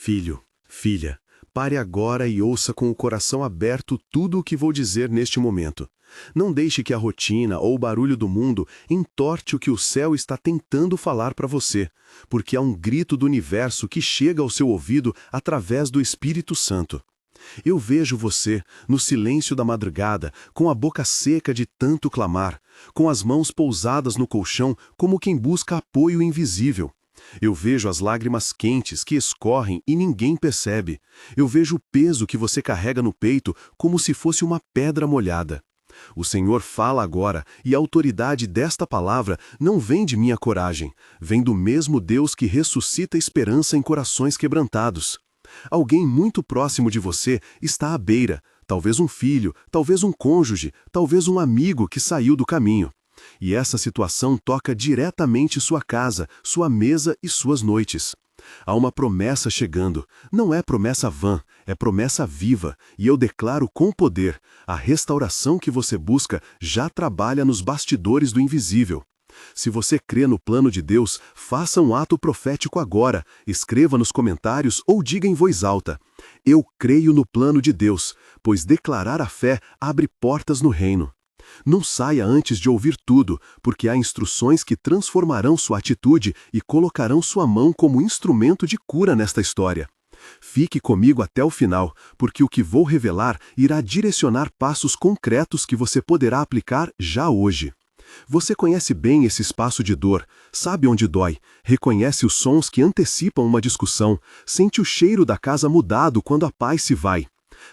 Filho, filha, pare agora e ouça com o coração aberto tudo o que vou dizer neste momento. Não deixe que a rotina ou o barulho do mundo entorte o que o céu está tentando falar para você, porque há um grito do universo que chega ao seu ouvido através do Espírito Santo. Eu vejo você, no silêncio da madrugada, com a boca seca de tanto clamar, com as mãos pousadas no colchão como quem busca apoio invisível. Eu vejo as lágrimas quentes que escorrem e ninguém percebe. Eu vejo o peso que você carrega no peito como se fosse uma pedra molhada. O Senhor fala agora, e a autoridade desta palavra não vem de minha coragem, vem do mesmo Deus que ressuscita esperança em corações quebrantados. Alguém muito próximo de você está à beira, talvez um filho, talvez um cônjuge, talvez um amigo que saiu do caminho. E essa situação toca diretamente sua casa, sua mesa e suas noites. Há uma promessa chegando, não é promessa vã, é promessa viva, e eu declaro com poder, a restauração que você busca já trabalha nos bastidores do invisível. Se você crê no plano de Deus, faça um ato profético agora, escreva nos comentários ou diga em voz alta: eu creio no plano de Deus, pois declarar a fé abre portas no reino. Não saia antes de ouvir tudo, porque há instruções que transformarão sua atitude e colocarão sua mão como instrumento de cura nesta história. Fique comigo até o final, porque o que vou revelar irá direcionar passos concretos que você poderá aplicar já hoje. Você conhece bem esse espaço de dor, sabe onde dói, reconhece os sons que antecipam uma discussão, sente o cheiro da casa mudado quando a paz se vai.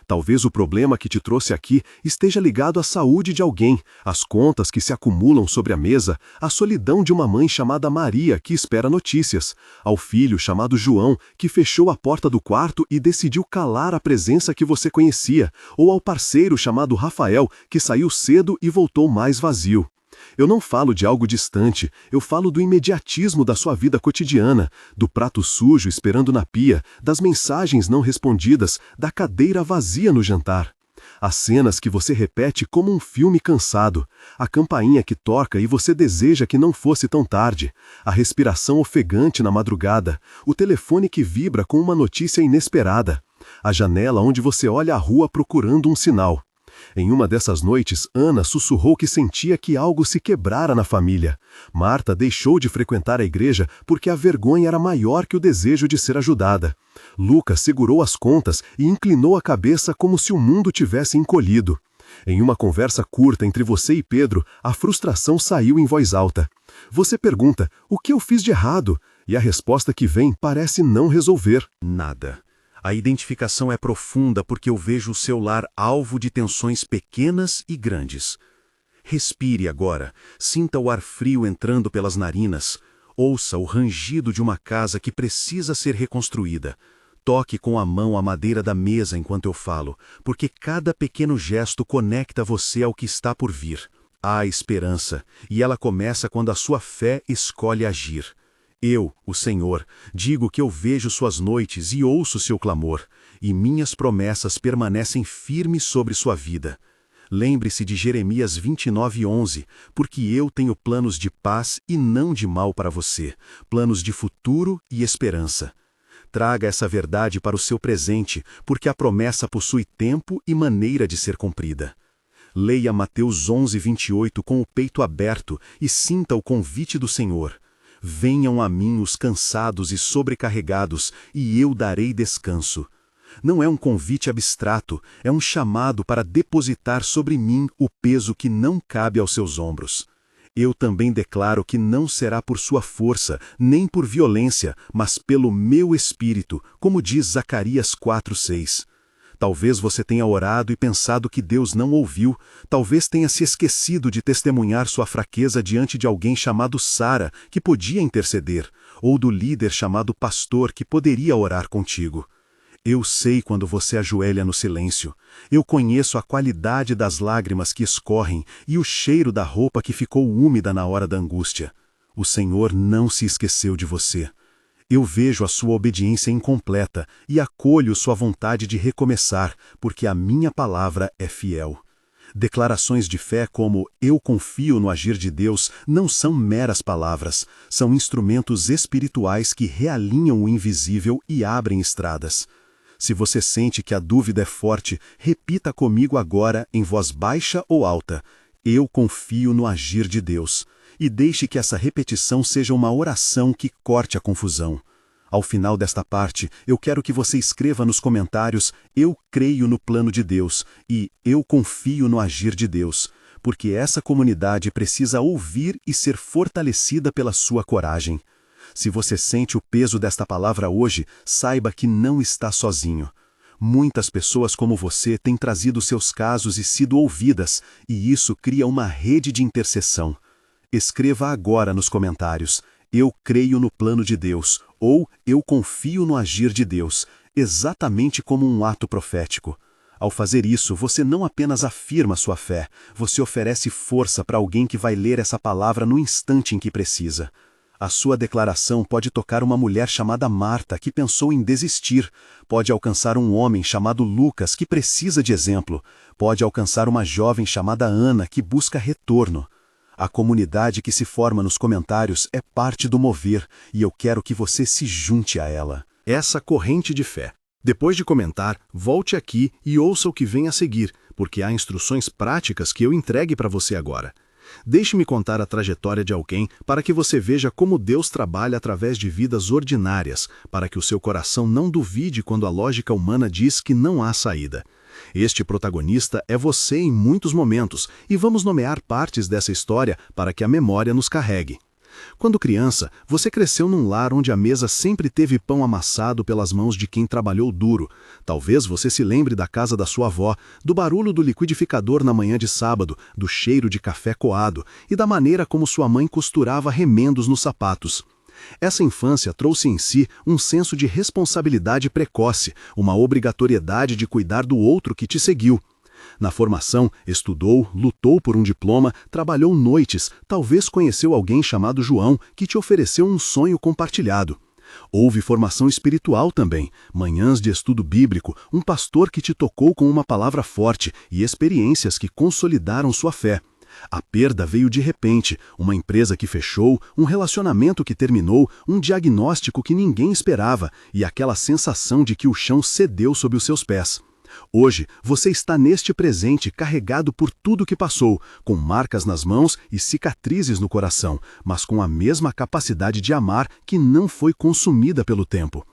Talvez o problema que te trouxe aqui esteja ligado à saúde de alguém, às contas que se acumulam sobre a mesa, à solidão de uma mãe chamada Maria que espera notícias, ao filho chamado João que fechou a porta do quarto e decidiu calar a presença que você conhecia, ou ao parceiro chamado Rafael que saiu cedo e voltou mais vazio. Eu não falo de algo distante, eu falo do imediatismo da sua vida cotidiana, do prato sujo esperando na pia, das mensagens não respondidas, da cadeira vazia no jantar. As cenas que você repete como um filme cansado, a campainha que toca e você deseja que não fosse tão tarde, a respiração ofegante na madrugada, o telefone que vibra com uma notícia inesperada, a janela onde você olha a rua procurando um sinal. Em uma dessas noites, Ana sussurrou que sentia que algo se quebrara na família. Marta deixou de frequentar a igreja porque a vergonha era maior que o desejo de ser ajudada. Lucas segurou as contas e inclinou a cabeça como se o mundo tivesse encolhido. Em uma conversa curta entre você e Pedro, a frustração saiu em voz alta. Você pergunta: o que eu fiz de errado? E a resposta que vem parece não resolver nada. A identificação é profunda porque eu vejo o seu lar alvo de tensões pequenas e grandes. Respire agora, sinta o ar frio entrando pelas narinas, ouça o rangido de uma casa que precisa ser reconstruída. Toque com a mão a madeira da mesa enquanto eu falo, porque cada pequeno gesto conecta você ao que está por vir. Há esperança, e ela começa quando a sua fé escolhe agir. Eu, o Senhor, digo que eu vejo suas noites e ouço seu clamor, e minhas promessas permanecem firmes sobre sua vida. Lembre-se de Jeremias 29:11, porque eu tenho planos de paz e não de mal para você, planos de futuro e esperança. Traga essa verdade para o seu presente, porque a promessa possui tempo e maneira de ser cumprida. Leia Mateus 11:28 com o peito aberto e sinta o convite do Senhor. Venham a mim os cansados e sobrecarregados, e eu darei descanso. Não é um convite abstrato, é um chamado para depositar sobre mim o peso que não cabe aos seus ombros. Eu também declaro que não será por sua força, nem por violência, mas pelo meu espírito, como diz Zacarias 4:6. Talvez você tenha orado e pensado que Deus não ouviu, talvez tenha se esquecido de testemunhar sua fraqueza diante de alguém chamado Sara, que podia interceder, ou do líder chamado pastor, que poderia orar contigo. Eu sei quando você ajoelha no silêncio. Eu conheço a qualidade das lágrimas que escorrem e o cheiro da roupa que ficou úmida na hora da angústia. O Senhor não se esqueceu de você. Eu vejo a sua obediência incompleta e acolho sua vontade de recomeçar, porque a minha palavra é fiel. Declarações de fé como "eu confio no agir de Deus" não são meras palavras, são instrumentos espirituais que realinham o invisível e abrem estradas. Se você sente que a dúvida é forte, repita comigo agora em voz baixa ou alta: "Eu confio no agir de Deus", e deixe que essa repetição seja uma oração que corte a confusão. Ao final desta parte, eu quero que você escreva nos comentários "Eu creio no plano de Deus" e "Eu confio no agir de Deus", porque essa comunidade precisa ouvir e ser fortalecida pela sua coragem. Se você sente o peso desta palavra hoje, saiba que não está sozinho. Muitas pessoas como você têm trazido seus casos e sido ouvidas, e isso cria uma rede de intercessão. Escreva agora nos comentários: "Eu creio no plano de Deus" ou "Eu confio no agir de Deus", exatamente como um ato profético. Ao fazer isso, você não apenas afirma sua fé, você oferece força para alguém que vai ler essa palavra no instante em que precisa. A sua declaração pode tocar uma mulher chamada Marta, que pensou em desistir, pode alcançar um homem chamado Lucas, que precisa de exemplo, pode alcançar uma jovem chamada Ana, que busca retorno. A comunidade que se forma nos comentários é parte do mover, e eu quero que você se junte a ela. Essa corrente de fé. Depois de comentar, volte aqui e ouça o que vem a seguir, porque há instruções práticas que eu entregue para você agora. Deixe-me contar a trajetória de alguém para que você veja como Deus trabalha através de vidas ordinárias, para que o seu coração não duvide quando a lógica humana diz que não há saída. Este protagonista é você em muitos momentos, e vamos nomear partes dessa história para que a memória nos carregue. Quando criança, você cresceu num lar onde a mesa sempre teve pão amassado pelas mãos de quem trabalhou duro. Talvez você se lembre da casa da sua avó, do barulho do liquidificador na manhã de sábado, do cheiro de café coado e da maneira como sua mãe costurava remendos nos sapatos. Essa infância trouxe em si um senso de responsabilidade precoce, uma obrigatoriedade de cuidar do outro que te seguiu. Na formação, estudou, lutou por um diploma, trabalhou noites, talvez conheceu alguém chamado João que te ofereceu um sonho compartilhado. Houve formação espiritual também, manhãs de estudo bíblico, um pastor que te tocou com uma palavra forte e experiências que consolidaram sua fé. A perda veio de repente, uma empresa que fechou, um relacionamento que terminou, um diagnóstico que ninguém esperava e aquela sensação de que o chão cedeu sob os seus pés. Hoje, você está neste presente carregado por tudo que passou, com marcas nas mãos e cicatrizes no coração, mas com a mesma capacidade de amar que não foi consumida pelo tempo.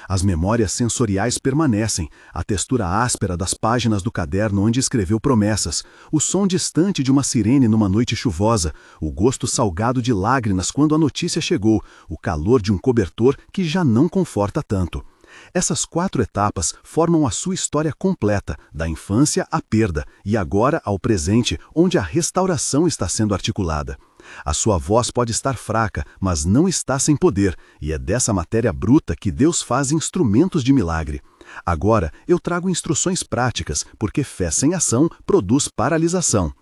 As memórias sensoriais permanecem, a textura áspera das páginas do caderno onde escreveu promessas, o som distante de uma sirene numa noite chuvosa, o gosto salgado de lágrimas quando a notícia chegou, o calor de um cobertor que já não conforta tanto. Essas 4 etapas formam a sua história completa, da infância à perda, e agora ao presente, onde a restauração está sendo articulada. A sua voz pode estar fraca, mas não está sem poder, e é dessa matéria bruta que Deus faz instrumentos de milagre. Agora, eu trago instruções práticas, porque fé sem ação produz paralisação.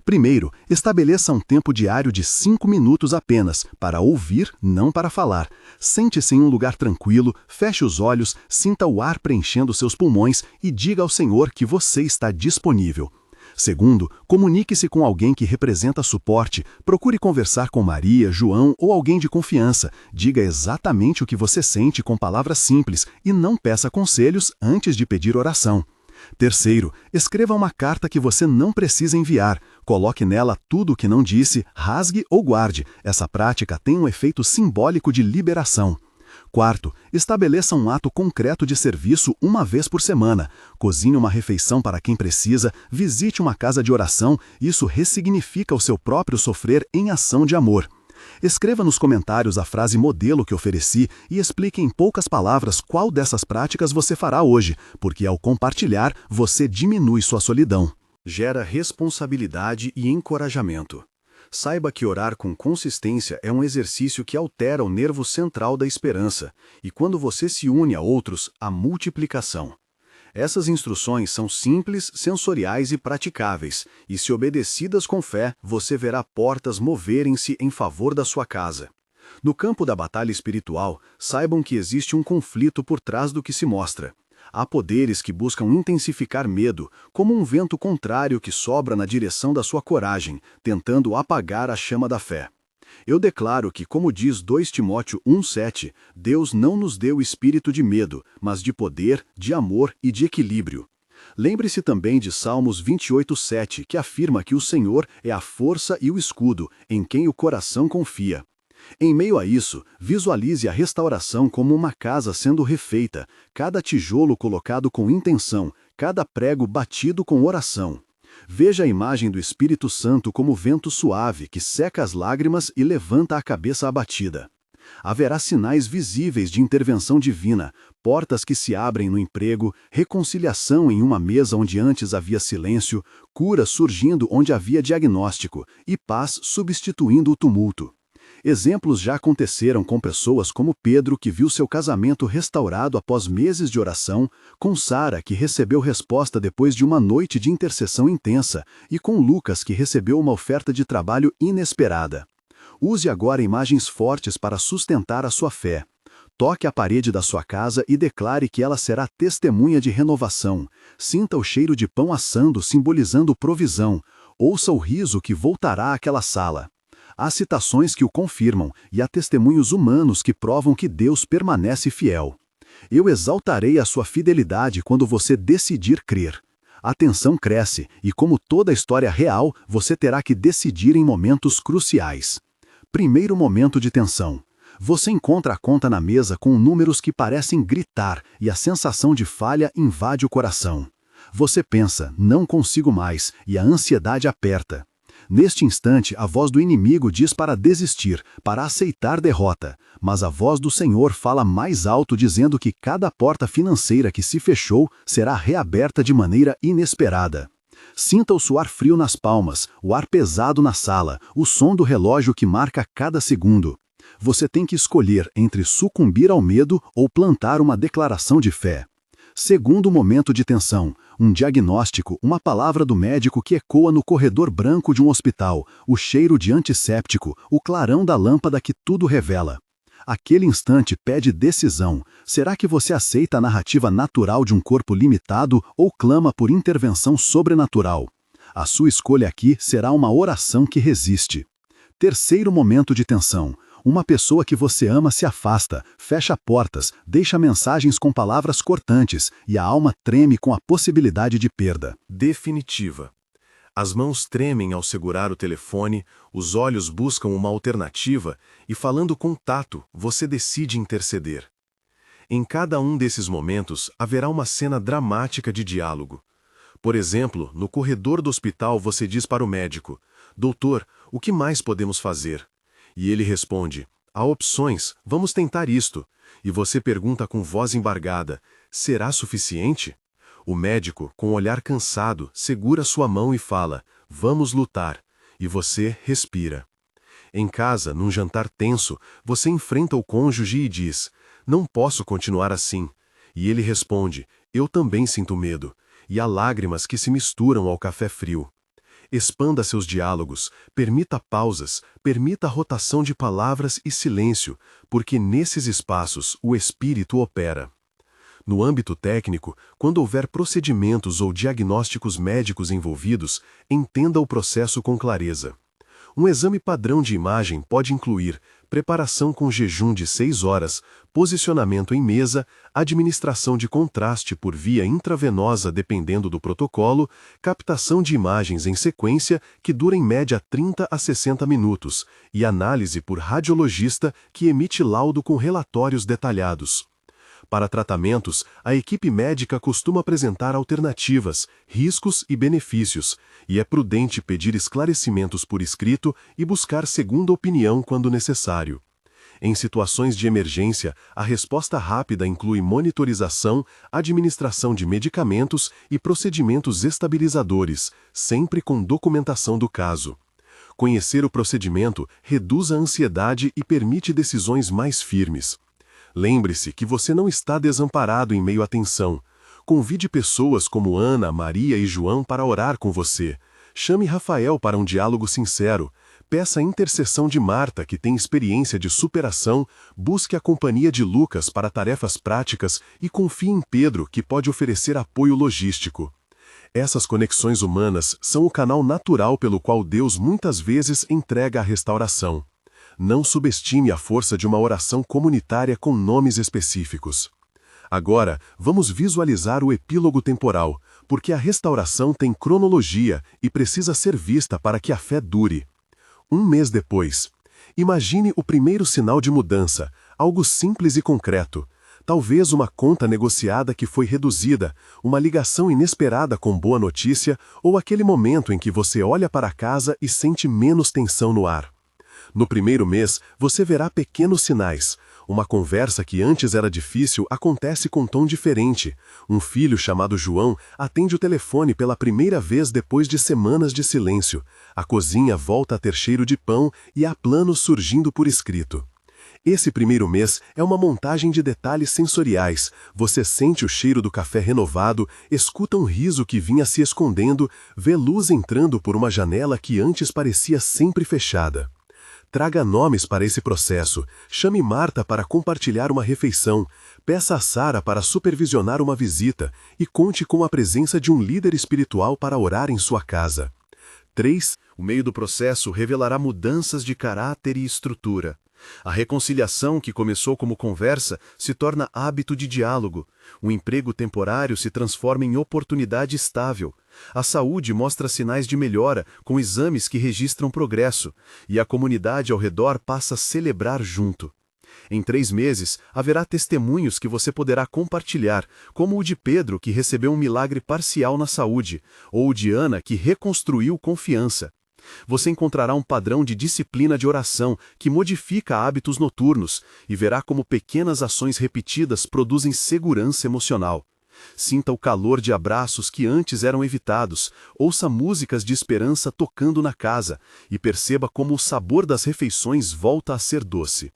Primeiro, estabeleça um tempo diário de 5 minutos apenas, para ouvir, não para falar. Sente-se em um lugar tranquilo, feche os olhos, sinta o ar preenchendo seus pulmões e diga ao Senhor que você está disponível. Segundo, comunique-se com alguém que representa suporte, procure conversar com Maria, João ou alguém de confiança. Diga exatamente o que você sente com palavras simples e não peça conselhos antes de pedir oração. Terceiro, escreva uma carta que você não precisa enviar. Coloque nela tudo o que não disse, rasgue ou guarde. Essa prática tem um efeito simbólico de liberação. Quarto, estabeleça um ato concreto de serviço uma vez por semana. Cozinhe uma refeição para quem precisa, visite uma casa de oração, isso ressignifica o seu próprio sofrer em ação de amor. Escreva nos comentários a frase modelo que ofereci e explique em poucas palavras qual dessas práticas você fará hoje, porque ao compartilhar, você diminui sua solidão. Gera responsabilidade e encorajamento. Saiba que orar com consistência é um exercício que altera o nervo central da esperança, e quando você se une a outros, a multiplicação. Essas instruções são simples, sensoriais e praticáveis, e se obedecidas com fé, você verá portas moverem-se em favor da sua casa. No campo da batalha espiritual, saibam que existe um conflito por trás do que se mostra. Há poderes que buscam intensificar medo, como um vento contrário que sopra na direção da sua coragem, tentando apagar a chama da fé. Eu declaro que, como diz 2 Timóteo 1,7, Deus não nos deu espírito de medo, mas de poder, de amor e de equilíbrio. Lembre-se também de Salmos 28,7, que afirma que o Senhor é a força e o escudo, em quem o coração confia. Em meio a isso, visualize a restauração como uma casa sendo refeita, cada tijolo colocado com intenção, cada prego batido com oração. Veja a imagem do Espírito Santo como vento suave que seca as lágrimas e levanta a cabeça abatida. Haverá sinais visíveis de intervenção divina, portas que se abrem no emprego, reconciliação em uma mesa onde antes havia silêncio, cura surgindo onde havia diagnóstico e paz substituindo o tumulto. Exemplos já aconteceram com pessoas como Pedro, que viu seu casamento restaurado após meses de oração, com Sara, que recebeu resposta depois de uma noite de intercessão intensa, e com Lucas, que recebeu uma oferta de trabalho inesperada. Use agora imagens fortes para sustentar a sua fé. Toque a parede da sua casa e declare que ela será testemunha de renovação. Sinta o cheiro de pão assando, simbolizando provisão. Ouça o riso que voltará àquela sala. Há citações que o confirmam e há testemunhos humanos que provam que Deus permanece fiel. Eu exaltarei a sua fidelidade quando você decidir crer. A tensão cresce e, como toda história real, você terá que decidir em momentos cruciais. Primeiro momento de tensão. Você encontra a conta na mesa com números que parecem gritar e a sensação de falha invade o coração. Você pensa, não consigo mais, e a ansiedade aperta. Neste instante, a voz do inimigo diz para desistir, para aceitar derrota, mas a voz do Senhor fala mais alto dizendo que cada porta financeira que se fechou será reaberta de maneira inesperada. Sinta o suar frio nas palmas, o ar pesado na sala, o som do relógio que marca cada segundo. Você tem que escolher entre sucumbir ao medo ou plantar uma declaração de fé. Segundo momento de tensão, um diagnóstico, uma palavra do médico que ecoa no corredor branco de um hospital, o cheiro de antisséptico, o clarão da lâmpada que tudo revela. Aquele instante pede decisão. Será que você aceita a narrativa natural de um corpo limitado ou clama por intervenção sobrenatural? A sua escolha aqui será uma oração que resiste. Terceiro momento de tensão. Uma pessoa que você ama se afasta, fecha portas, deixa mensagens com palavras cortantes e a alma treme com a possibilidade de perda definitiva. As mãos tremem ao segurar o telefone, os olhos buscam uma alternativa e, falando com tato, você decide interceder. Em cada um desses momentos haverá uma cena dramática de diálogo. Por exemplo, no corredor do hospital você diz para o médico: "Doutor, o que mais podemos fazer?" E ele responde: "Há opções, vamos tentar isto." E você pergunta com voz embargada: "Será suficiente?" O médico, com um olhar cansado, segura sua mão e fala: "Vamos lutar." E você respira. Em casa, num jantar tenso, você enfrenta o cônjuge e diz: "Não posso continuar assim." E ele responde: "Eu também sinto medo." E há lágrimas que se misturam ao café frio. Expanda seus diálogos, permita pausas, permita a rotação de palavras e silêncio, porque nesses espaços o espírito opera. No âmbito técnico, quando houver procedimentos ou diagnósticos médicos envolvidos, entenda o processo com clareza. Um exame padrão de imagem pode incluir preparação com jejum de 6 horas, posicionamento em mesa, administração de contraste por via intravenosa dependendo do protocolo, captação de imagens em sequência que dura em média 30 a 60 minutos e análise por radiologista que emite laudo com relatórios detalhados. Para tratamentos, a equipe médica costuma apresentar alternativas, riscos e benefícios, e é prudente pedir esclarecimentos por escrito e buscar segunda opinião quando necessário. Em situações de emergência, a resposta rápida inclui monitorização, administração de medicamentos e procedimentos estabilizadores, sempre com documentação do caso. Conhecer o procedimento reduz a ansiedade e permite decisões mais firmes. Lembre-se que você não está desamparado em meio à tensão. Convide pessoas como Ana, Maria e João para orar com você. Chame Rafael para um diálogo sincero. peça a intercessão de Marta, que tem experiência de superação, busque a companhia de Lucas para tarefas práticas e confie em Pedro, que pode oferecer apoio logístico. Essas conexões humanas são o canal natural pelo qual Deus muitas vezes entrega a restauração. Não subestime a força de uma oração comunitária com nomes específicos. Agora, vamos visualizar o epílogo temporal, porque a restauração tem cronologia e precisa ser vista para que a fé dure. 1 mês depois. Imagine o primeiro sinal de mudança, algo simples e concreto. Talvez uma conta negociada que foi reduzida, uma ligação inesperada com boa notícia ou aquele momento em que você olha para casa e sente menos tensão no ar. No primeiro mês, você verá pequenos sinais. Uma conversa que antes era difícil acontece com tom diferente. Um filho chamado João atende o telefone pela primeira vez depois de semanas de silêncio. A cozinha volta a ter cheiro de pão e há planos surgindo por escrito. Esse primeiro mês é uma montagem de detalhes sensoriais. Você sente o cheiro do café renovado, escuta um riso que vinha se escondendo, vê luz entrando por uma janela que antes parecia sempre fechada. Traga nomes para esse processo, chame Marta para compartilhar uma refeição, peça a Sara para supervisionar uma visita e conte com a presença de um líder espiritual para orar em sua casa. 3. O meio do processo revelará mudanças de caráter e estrutura. A reconciliação que começou como conversa se torna hábito de diálogo. O emprego temporário se transforma em oportunidade estável. A saúde mostra sinais de melhora, com exames que registram progresso, e a comunidade ao redor passa a celebrar junto. Em 3 meses, haverá testemunhos que você poderá compartilhar, como o de Pedro, que recebeu um milagre parcial na saúde, ou o de Ana, que reconstruiu confiança. Você encontrará um padrão de disciplina de oração que modifica hábitos noturnos e verá como pequenas ações repetidas produzem segurança emocional. Sinta o calor de abraços que antes eram evitados, ouça músicas de esperança tocando na casa e perceba como o sabor das refeições volta a ser doce.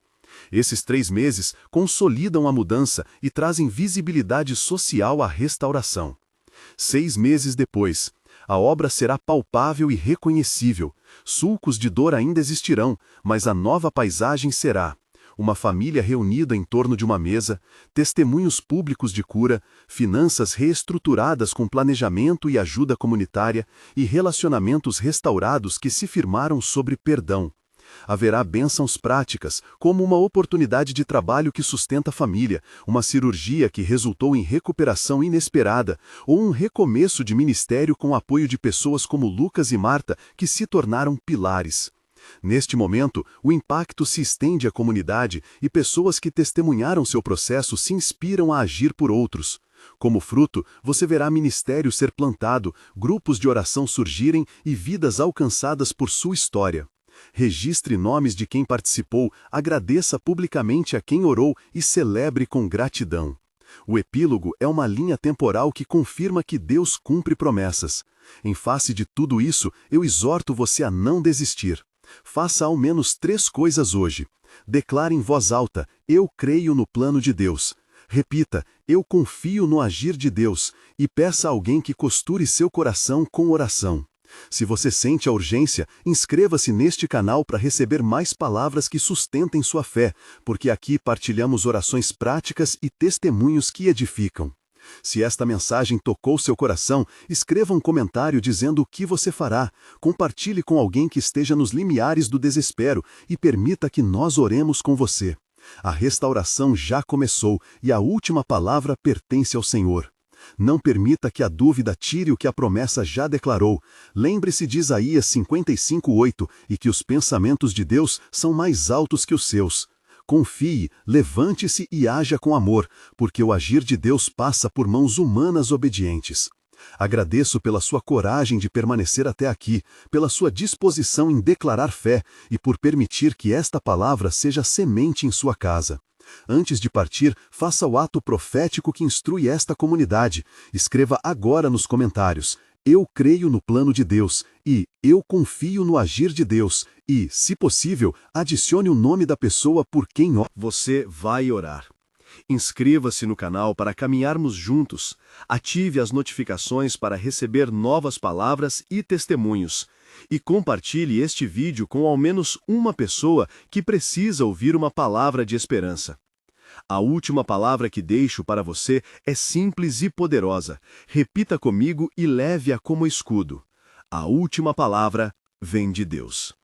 Esses 3 meses consolidam a mudança e trazem visibilidade social à restauração. 6 meses depois. A obra será palpável e reconhecível. Sulcos de dor ainda existirão, mas a nova paisagem será uma família reunida em torno de uma mesa, testemunhos públicos de cura, finanças reestruturadas com planejamento e ajuda comunitária e relacionamentos restaurados que se firmaram sobre perdão. Haverá bênçãos práticas, como uma oportunidade de trabalho que sustenta a família, uma cirurgia que resultou em recuperação inesperada, ou um recomeço de ministério com apoio de pessoas como Lucas e Marta, que se tornaram pilares. Neste momento, o impacto se estende à comunidade e pessoas que testemunharam seu processo se inspiram a agir por outros. Como fruto, você verá ministério ser plantado, grupos de oração surgirem e vidas alcançadas por sua história. Registre nomes de quem participou, agradeça publicamente a quem orou e celebre com gratidão. O epílogo é uma linha temporal que confirma que Deus cumpre promessas. Em face de tudo isso, eu exorto você a não desistir. Faça ao menos 3 coisas hoje. Declare em voz alta: eu creio no plano de Deus. Repita: eu confio no agir de Deus. E peça a alguém que costure seu coração com oração. Se você sente a urgência, inscreva-se neste canal para receber mais palavras que sustentem sua fé, porque aqui partilhamos orações práticas e testemunhos que edificam. Se esta mensagem tocou seu coração, escreva um comentário dizendo o que você fará, compartilhe com alguém que esteja nos limiares do desespero e permita que nós oremos com você. A restauração já começou e a última palavra pertence ao Senhor. Não permita que a dúvida tire o que a promessa já declarou. Lembre-se de Isaías 55:8 e que os pensamentos de Deus são mais altos que os seus. Confie, levante-se e haja com amor, porque o agir de Deus passa por mãos humanas obedientes. Agradeço pela sua coragem de permanecer até aqui, pela sua disposição em declarar fé e por permitir que esta palavra seja semente em sua casa. Antes de partir, faça o ato profético que instrui esta comunidade. Escreva agora nos comentários: eu creio no plano de Deus e eu confio no agir de Deus. E, se possível, adicione o nome da pessoa por quem você vai orar. Inscreva-se no canal para caminharmos juntos. Ative as notificações para receber novas palavras e testemunhos. E compartilhe este vídeo com ao menos uma pessoa que precisa ouvir uma palavra de esperança. A última palavra que deixo para você é simples e poderosa. Repita comigo e leve-a como escudo. A última palavra vem de Deus.